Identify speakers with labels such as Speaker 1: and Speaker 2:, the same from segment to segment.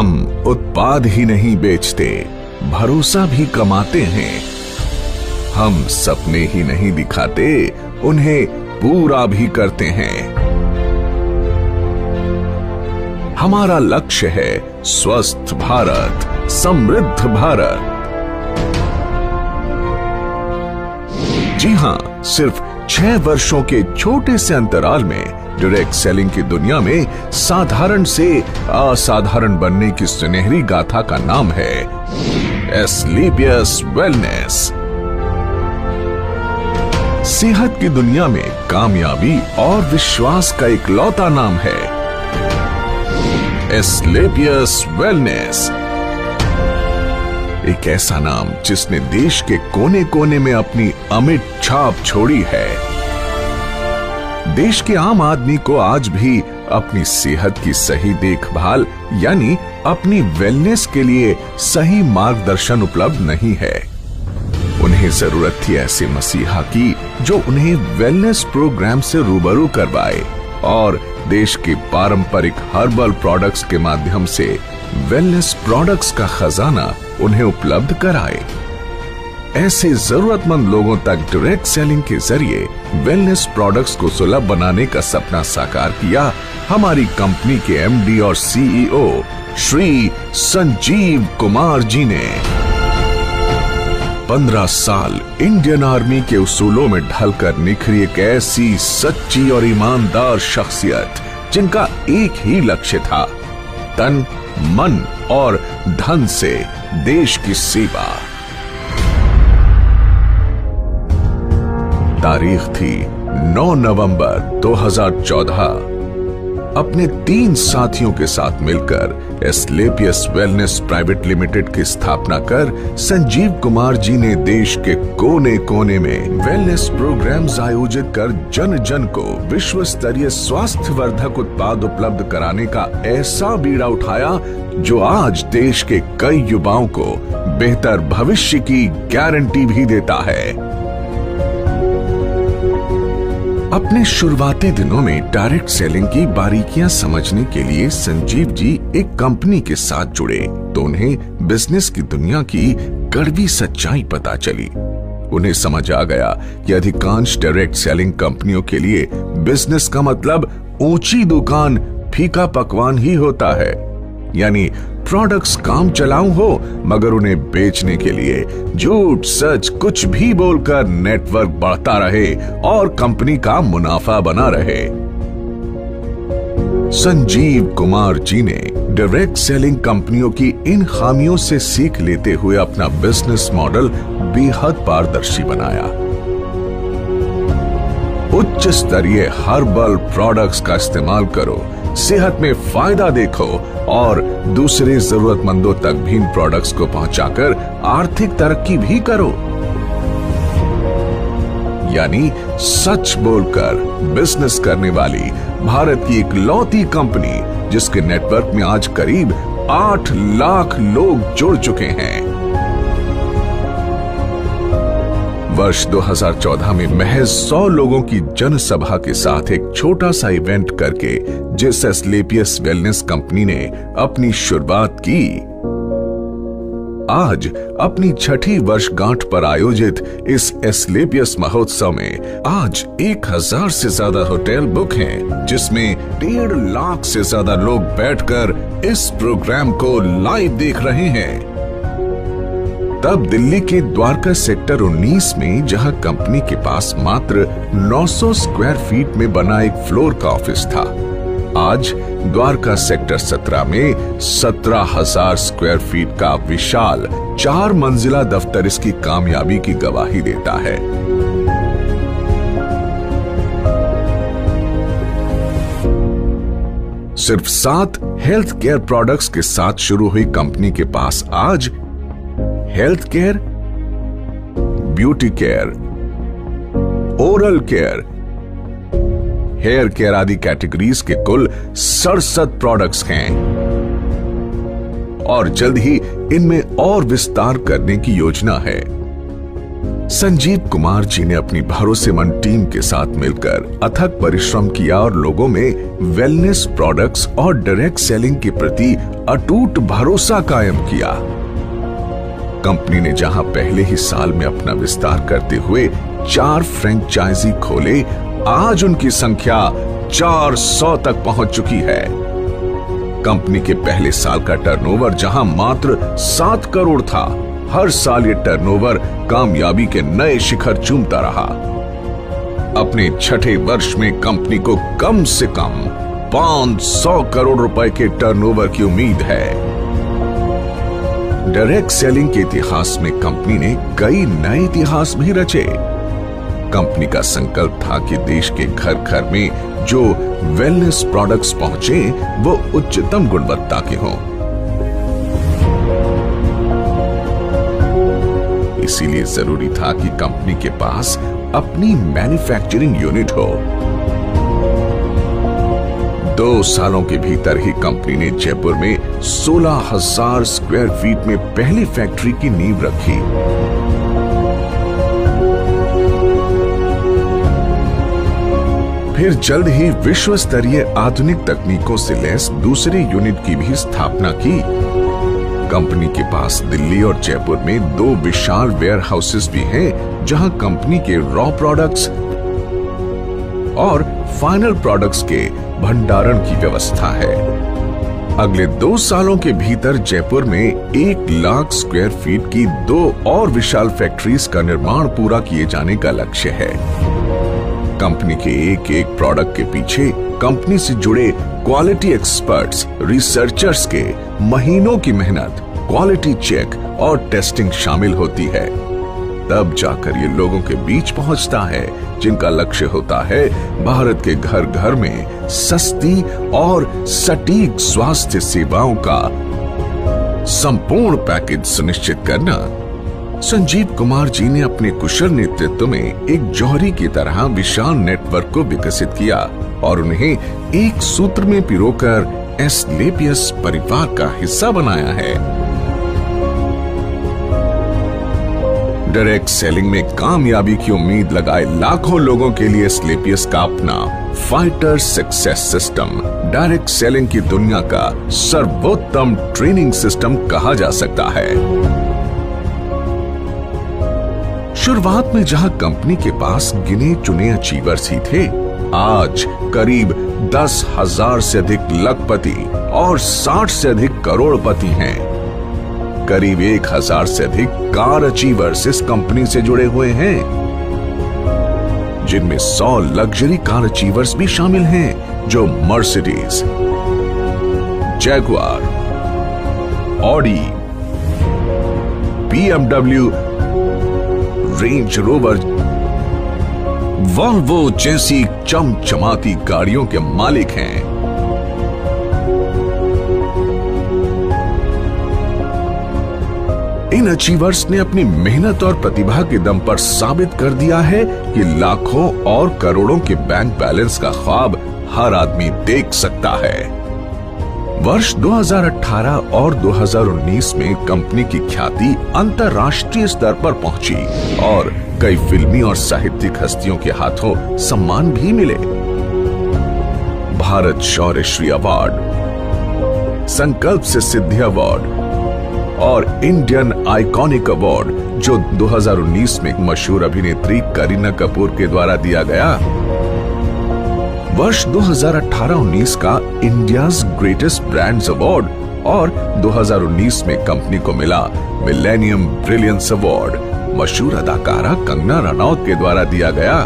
Speaker 1: हम उत्पाद ही नहीं बेचते, भरोसा भी कमाते हैं। हम सपने ही नहीं दिखाते, उन्हें पूरा भी करते हैं। हमारा लक्ष्य है स्वस्थ भारत, समृद्ध भारत। जी हां, सिर्फ 6 वर्षों के छोटे से अंतराल में डायरेक्ट सेलिंग की दुनिया में साधारण से असाधारण बनने की सुनहरी गाथा का नाम है एस्क्लेपियस वेलनेस। सेहत की दुनिया में कामयाबी और विश्वास का इकलौता नाम है एस्क्लेपियस वेलनेस। एक ऐसा नाम जिसने देश के कोने कोने में अपनी अमिट छाप छोड़ी है। देश के आम आदमी को आज भी अपनी सेहत की सही देखभाल यानी अपनी वेलनेस के लिए सही मार्गदर्शन उपलब्ध नहीं है। उन्हें जरूरत थी ऐसे मसीहा की जो उन्हें वेलनेस प्रोग्राम से रूबरू करवाए और देश के पारंपरिक हर्बल प्रोडक्ट्स के माध्यम से वेलनेस प्रोडक्ट्स का खजाना उन्हें उपलब्ध कराए। ऐसे जरूरतमंद लोगों तक डायरेक्ट सेलिंग के जरिए वेलनेस प्रोडक्ट्स को सुलभ बनाने का सपना साकार किया हमारी कंपनी के एमडी और सीईओ श्री संजीव कुमार जी ने। 15 साल इंडियन आर्मी के उसूलों में ढलकर निखरी एक ऐसी सच्ची और ईमानदार शख्सियत जिनका एक ही लक्ष्य था, तन, मन और धन से देश की सेवा। तारीख थी 9 नवंबर 2014। अपने 3 साथियों के साथ मिलकर एस्क्लेपियस वेलनेस प्राइवेट लिमिटेड की स्थापना कर संजीव कुमार जी ने देश के कोने कोने में वेलनेस प्रोग्राम्स आयोजित कर जन जन को विश्व स्तरीय स्वास्थ्य वर्धक उत्पाद उपलब्ध कराने का ऐसा बीड़ा उठाया जो आज देश के कई युवाओं को बेहतर भविष्य की गारंटी भी देता है। अपने शुरुआती दिनों में डायरेक्ट सेलिंग की बारीकियां समझने के लिए संजीव जी एक कंपनी के साथ जुड़े तो उन्हें बिजनेस की दुनिया की कड़वी सच्चाई पता चली। उन्हें समझ आ गया कि अधिकांश डायरेक्ट सेलिंग कंपनियों के लिए बिजनेस का मतलब ऊंची दुकान, फीका पकवान ही होता है, यानी प्रोडक्ट्स काम चलाऊ हो मगर उन्हें बेचने के लिए झूठ सच कुछ भी बोलकर नेटवर्क बढ़ता रहे और कंपनी का मुनाफा बना रहे। संजीव कुमार जी ने डायरेक्ट सेलिंग कंपनियों की इन खामियों से सीख लेते हुए अपना बिजनेस मॉडल बेहद पारदर्शी बनाया। उच्च स्तरीय हर्बल प्रोडक्ट्स का इस्तेमाल करो, सेहत में फायदा देखो और दूसरे जरूरतमंदों तक भी इन प्रोडक्ट्स को पहुंचाकर आर्थिक तरक्की भी करो। यानी सच बोलकर बिजनेस करने वाली भारत की इकलौती कंपनी जिसके नेटवर्क में आज करीब 8 लाख लोग जुड़ चुके हैं। वर्ष 2014 में महज 100 लोगों की जनसभा के साथ एक छोटा सा इवेंट करके जिस एस्क्लेपियस वेलनेस कंपनी ने अपनी शुरुआत की, आज अपनी 6ठी वर्षगांठ पर आयोजित इस एस्क्लेपियस महोत्सव में आज 1000 से ज्यादा होटल बुक हैं, जिसमें 1.5 लाख से ज्यादा लोग बैठकर इस प्रोग्राम को लाइव देख रहे हैं। तब दिल्ली के द्वारका सेक्टर 19 में जहां कंपनी के पास मात्र 900 स्क्वायर फीट में बना एक फ्लोर का ऑफिस था, आज द्वारका सेक्टर 17 में 17,000 स्क्वायर फीट का विशाल 4 मंजिला दफ्तर इसकी कामयाबी की गवाही देता है। सिर्फ 7 हेल्थ केयर प्रोडक्ट्स के साथ शुरू हुई कंपनी के पास आज health care, beauty care, oral care, hair care आदि कैटेगरीज के कुल 67 प्रोडक्ट्स हैं और जल्द ही इनमें और विस्तार करने की योजना है। संजीव कुमार जी ने अपनी भरोसेमंद टीम के साथ मिलकर अथक परिश्रम किया और लोगों में वेलनेस प्रोडक्ट्स और डायरेक्ट सेलिंग के प्रति अटूट भरोसा कायम किया। कंपनी ने जहां पहले ही साल में अपना विस्तार करते हुए 4 फ्रेंचाइजी खोले, आज उनकी संख्या 400 तक पहुंच चुकी है। कंपनी के पहले साल का टर्नओवर जहां मात्र 7 करोड़ था, हर साल ये टर्नओवर कामयाबी के नए शिखर चूमता रहा। अपने छठे वर्ष में कंपनी को कम से कम 500 करोड़ रुपए के टर्नओवर की उम्मीद है। डायरेक्ट सेलिंग के इतिहास में कंपनी ने कई नए इतिहास भी रचे। कंपनी का संकल्प था कि देश के घर घर में जो वेलनेस प्रोडक्ट्स पहुंचे वो उच्चतम गुणवत्ता के हों। इसीलिए जरूरी था कि कंपनी के पास अपनी मैन्युफैक्चरिंग यूनिट हो। 2 सालों के भीतर ही कंपनी ने जयपुर में 16,000 स्क्वायर फीट में पहली फैक्ट्री की नींव रखी। फिर जल्द ही विश्व स्तरीय आधुनिक तकनीकों से लैस दूसरे यूनिट की भी स्थापना की। कंपनी के पास दिल्ली और जयपुर में 2 विशाल वेयर हाउसेस भी हैं, जहां कंपनी के रॉ प्रोडक्ट्स और फाइनल प्रोडक्ट्स के भंडारण की व्यवस्था है। अगले 2 सालों के भीतर जयपुर में 1 लाख स्क्वायर फीट की 2 और विशाल फैक्ट्रीज का निर्माण पूरा किए जाने का लक्ष्य है। कंपनी के एक एक प्रोडक्ट के पीछे कंपनी से जुड़े क्वालिटी एक्सपर्ट्स, रिसर्चर्स के महीनों की मेहनत, क्वालिटी चेक और टेस्टिंग शामिल होती है। तब जाकर ये लोगों के बीच पहुंचता है, जिनका लक्ष्य होता है भारत के घर घर में सस्ती और सटीक स्वास्थ्य सेवाओं का संपूर्ण पैकेज सुनिश्चित करना। संजीव कुमार जी ने अपने कुशल नेतृत्व में एक जौहरी की तरह विशाल नेटवर्क को विकसित किया और उन्हें एक सूत्र में पिरोकर एस्क्लेपियस परिवार का हिस्सा बनाया है। डायरेक्ट सेलिंग में कामयाबी की उम्मीद लगाए लाखों लोगों के लिए एस्क्लेपियस का अपना fighter success system direct selling की दुनिया का सर्वोत्तम ट्रेनिंग सिस्टम कहा जा सकता है। शुरुआत में जहां कंपनी के पास गिने चुने अचीवर्स ही थे, आज करीब 10,000 से अधिक लखपति और 60 से अधिक करोड़पति हैं। करीब 1,000 से अधिक कार अचीवर्स इस कंपनी से जुड़े हुए हैं, जिनमें 100 लग्जरी कार अचीवर्स भी शामिल हैं, जो Mercedes, Jaguar, Audi, BMW, range rover, Volvo जैसी चमचमाती गाड़ियों के मालिक हैं। इन अचीवर्स ने अपनी मेहनत और प्रतिभा के दम पर साबित कर दिया है कि लाखों और करोड़ों के बैंक बैलेंस का ख्वाब हर आदमी देख सकता है। वर्ष 2018 और 2019 में कंपनी की ख्याति अंतर्राष्ट्रीय स्तर पर पहुंची और कई फिल्मी और साहित्यिक हस्तियों के हाथों सम्मान भी मिले। भारत शौर्य श्री अवार्ड, संकल्प से सिद्धि अवार्ड और इंडियन आइकॉनिक अवार्ड, जो 2019 में मशहूर अभिनेत्री करीना कपूर के द्वारा दिया गया। वर्ष 2018-19 का इंडियाज ग्रेटेस्ट ब्रांड्स अवार्ड और 2019 में कंपनी को मिला मिलेनियम ब्रिलियंस अवार्ड मशहूर अदाकारा कंगना रनौत के द्वारा दिया गया।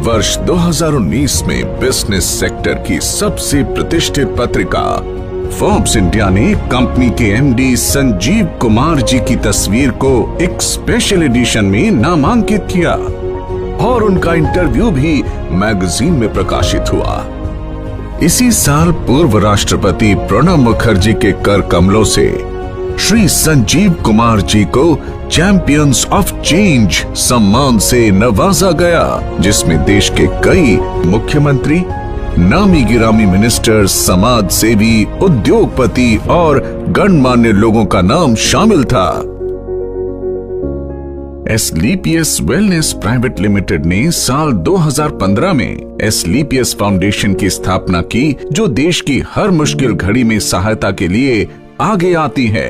Speaker 1: वर्ष 2019 में बिजनेस सेक्टर की सबसे प्रतिष्ठित पत्रिका फोर्ब्स इंडिया ने कंपनी के एमडी संजीव कुमार जी की तस्वीर को एक स्पेशल एडिशन में नामांकित किया और उनका इंटरव्यू भी मैगजीन में प्रकाशित हुआ। इसी साल पूर्व राष्ट्रपति प्रणब मुखर्जी के कर कमलों से श्री संजीव कुमार जी को चैंपियंस ऑफ चेंज सम्मान से नवाजा गया, जिसमें देश के कई मुख्यमंत्री, नामी गिरामी मिनिस्टर, समाज सेवी, उद्योगपति और गणमान्य लोगों का नाम शामिल था। एसलीपीएस वेलनेस प्राइवेट लिमिटेड ने साल 2015 में एसलीपीएस फाउंडेशन की स्थापना की, जो देश की हर मुश्किल घड़ी में सहायता के लिए आगे आती है।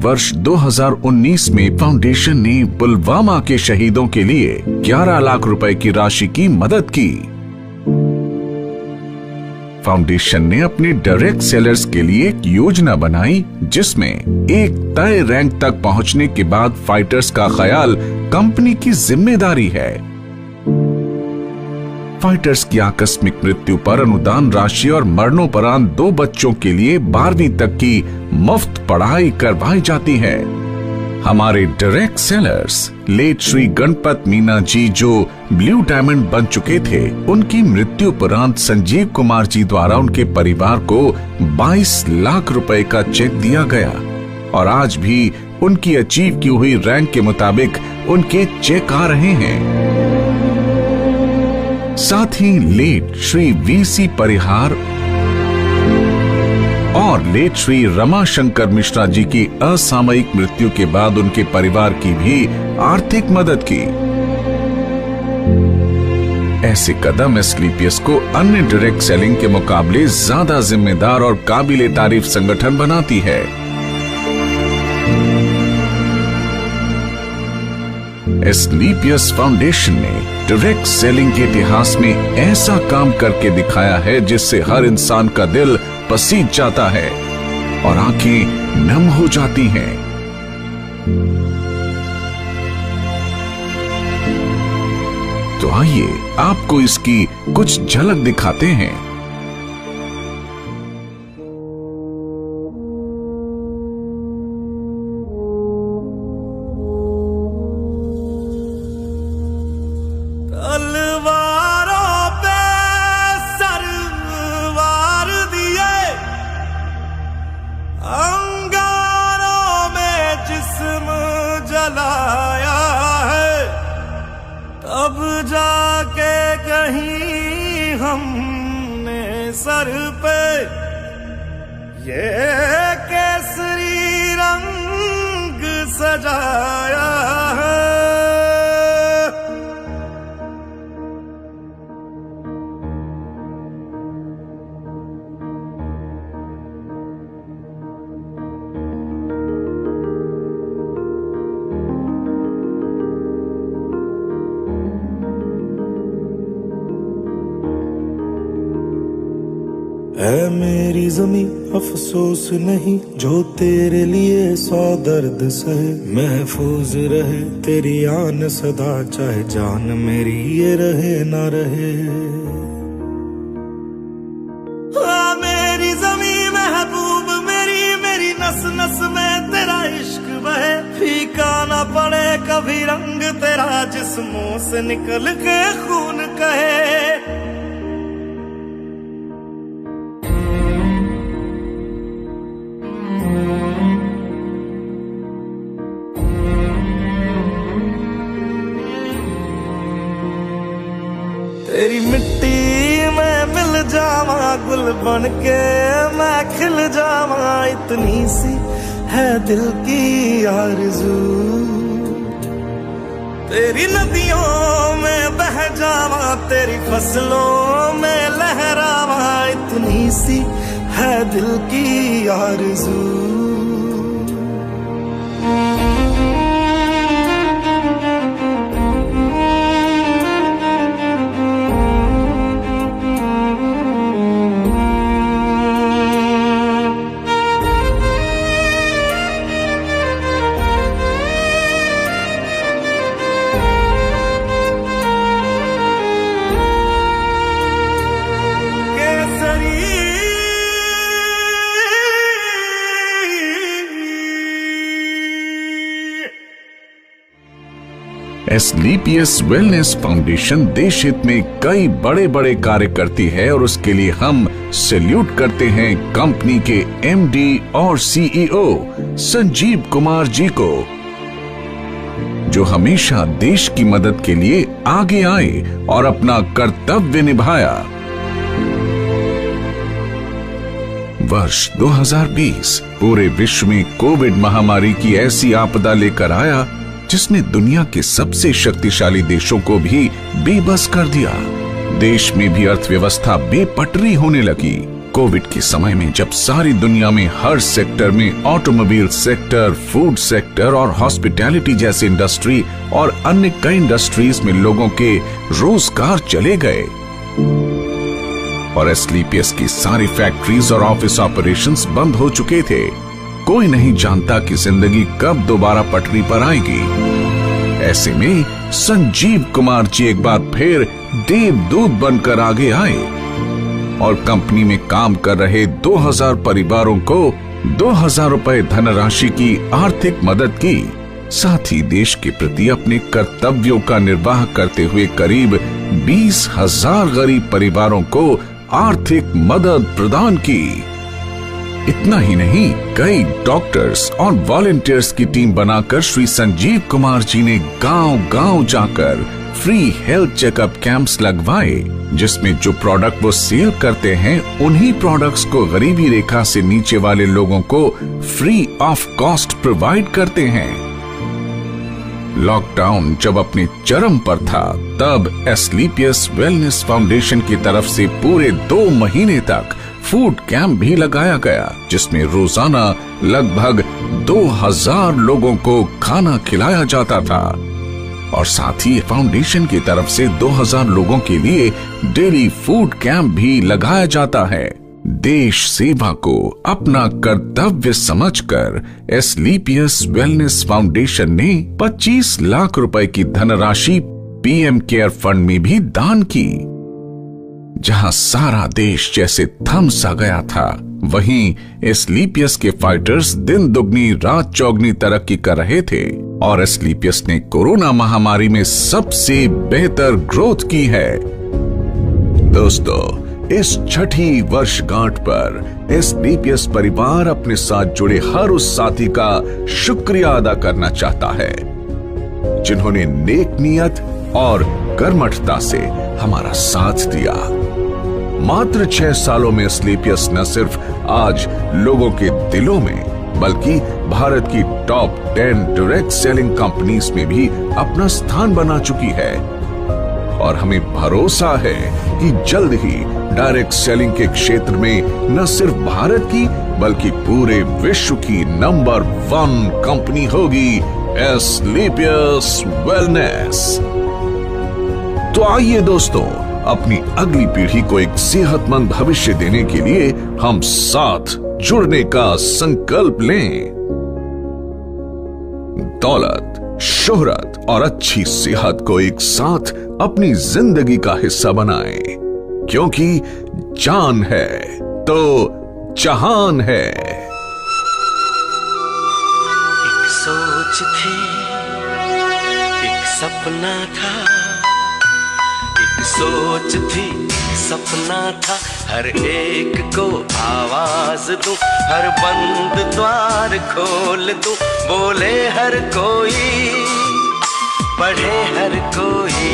Speaker 1: वर्ष 2019 में फाउंडेशन ने पुलवामा के शहीदों के लिए 11 लाख रुपए की राशि की मदद की। फाउंडेशन ने अपने डायरेक्ट सेलर्स के लिए एक योजना बनाई, जिसमें एक तय रैंक तक पहुंचने के बाद फाइटर्स का ख्याल कंपनी की जिम्मेदारी है। फाइटर्स की आकस्मिक मृत्यु पर अनुदान राशि और मरणोपरांत 2 बच्चों के लिए 12वीं तक की मुफ्त पढ़ाई करवाई जाती है। हमारे direct sellers late Shri Ganpat Meena ji, जो ब्लू डायमंड बन चुके थे, उनकी मृत्यु उपरांत संजीव कुमार जी द्वारा उनके परिवार को 22 लाख रुपए का चेक दिया गया और आज भी उनकी अचीव की हुई रैंक के मुताबिक उनके चेक आ रहे हैं। साथ ही लेट श्री वीसी परिहार और लेट श्री रमाशंकर मिश्रा जी की असामयिक मृत्यु के बाद उनके परिवार की भी आर्थिक मदद की। ऐसे कदम एसलीपीएस को अन्य डायरेक्ट सेलिंग के मुकाबले ज्यादा जिम्मेदार और काबिले तारीफ संगठन बनाती है। एसलीपीएस फाउंडेशन ने डायरेक्ट सेलिंग के इतिहास में ऐसा काम करके दिखाया है, जिससे हर इंसान का दिल पसीज जाता है और आंखें नम हो जाती हैं। तो आइए आपको इसकी कुछ झलक दिखाते हैं।
Speaker 2: अब जाके कहीं हमने सर पे ये केसरी रंग सजाया है। है मेरी ज़मीं अफसोस नहीं, जो तेरे लिए 100 दर्द सहे। महफूज रहे तेरी आन सदा, चाहे जान मेरी ये रहे ना रहे। मेरी ज़मीं महबूब मेरी, मेरी नस नस में तेरा इश्क बहे। फीका ना पड़े कभी रंग तेरा, जिस्मों से निकल के खून कहे। तेरी मिट्टी में मिल जावा, गुल बन के मैं खिल जावा। इतनी सी है दिल की आरज़ू, तेरी नदियों में बह जावा, तेरी फसलों में लहरावा। इतनी सी है दिल की आरज़ू।
Speaker 1: एसलीपीएस वेलनेस फाउंडेशन देश हित में कई बड़े बड़े कार्य करती है और उसके लिए हम सैल्यूट करते हैं कंपनी के एमडी और सीईओ संजीव कुमार जी को, जो हमेशा देश की मदद के लिए आगे आए और अपना कर्तव्य निभाया। वर्ष 2020 पूरे विश्व में कोविड महामारी की ऐसी आपदा लेकर आया जिसने दुनिया के सबसे शक्तिशाली देशों को भी बेबस कर दिया। देश में भी अर्थव्यवस्था बेपटरी होने लगी। कोविड के समय में जब सारी दुनिया में हर सेक्टर में ऑटोमोबाइल सेक्टर, फूड सेक्टर और हॉस्पिटैलिटी जैसे इंडस्ट्री और अन्य कई इंडस्ट्रीज में लोगों के रोजगार चले गए और एस्क्लेपियस की सारी फैक्ट्रीज और ऑफिस ऑपरेशंस बंद हो चुके थे, कोई नहीं जानता कि जिंदगी कब दोबारा पटरी पर आएगी। ऐसे में संजीव कुमार जी एक बार फिर देवदूत बनकर आगे आए और कंपनी में काम कर रहे 2000 परिवारों को 2000 रुपए धनराशि की आर्थिक मदद की। साथ ही देश के प्रति अपने कर्तव्यों का निर्वाह करते हुए करीब 20,000 गरीब परिवारों को आर्थिक मदद प्रदान की। इतना ही नहीं, कई डॉक्टर्स और वॉलंटियर्स की टीम बनाकर श्री संजीव कुमार जी ने गांव-गांव जाकर फ्री हेल्थ चेकअप कैंप्स लगवाए, जिसमें जो प्रोडक्ट वो सेल करते हैं उन्हीं प्रोडक्ट्स को गरीबी रेखा से नीचे वाले लोगों को फ्री ऑफ कॉस्ट प्रोवाइड करते हैं। लॉकडाउन जब अपने चरम पर था, तब एस्क्लेपियस वेलनेस फाउंडेशन की तरफ से पूरे 2 महीने तक फूड कैंप भी लगाया गया, जिसमें रोजाना लगभग 2000 लोगों को खाना खिलाया जाता था और साथ ही फाउंडेशन की तरफ से 2000 लोगों के लिए डेली फूड कैंप भी लगाया जाता है। देश सेवा को अपना कर्तव्य समझकर एस्क्लेपियस वेलनेस फाउंडेशन ने 25 लाख रुपए की धनराशि पीएम केयर फंड में भी दान की। जहां सारा देश जैसे थम सा गया था, वहीं एस्क्लेपियस के फाइटर्स दिन दुगनी रात चौगनी तरक्की कर रहे थे और एस्क्लेपियस ने कोरोना महामारी में सबसे बेहतर ग्रोथ की है। दोस्तों, इस छठी वर्षगांठ पर एस्क्लेपियस परिवार अपने साथ जुड़े हर उस साथी का शुक्रिया अदा करना चाहता है जिन्होंने नेक नियत और कर्मठता से हमारा साथ दिया। मात्र 6 सालों में एस्क्लेपियस न सिर्फ आज लोगों के दिलों में बल्कि भारत की टॉप 10 डायरेक्ट सेलिंग कंपनीज में भी अपना स्थान बना चुकी है और हमें भरोसा है कि जल्द ही डायरेक्ट सेलिंग के क्षेत्र में न सिर्फ भारत की बल्कि पूरे विश्व की नंबर 1 कंपनी होगी एस्क्लेपियस वेलनेस। तो आइए दोस्तों, अपनी अगली पीढ़ी को एक सेहतमंद भविष्य देने के लिए हम साथ जुड़ने का संकल्प लें। दौलत, शोहरत और अच्छी सेहत को एक साथ अपनी जिंदगी का हिस्सा बनाएं, क्योंकि जान है तो जहान है।
Speaker 3: एक सोच थी, एक सपना था, एक सोच थी, सपना था, हर एक को आवाज दूं, हर बंद द्वार खोल दूं, बोले हर कोई, पढ़े हर कोई।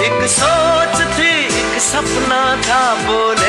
Speaker 3: एक सोच थी, एक सपना था, बोले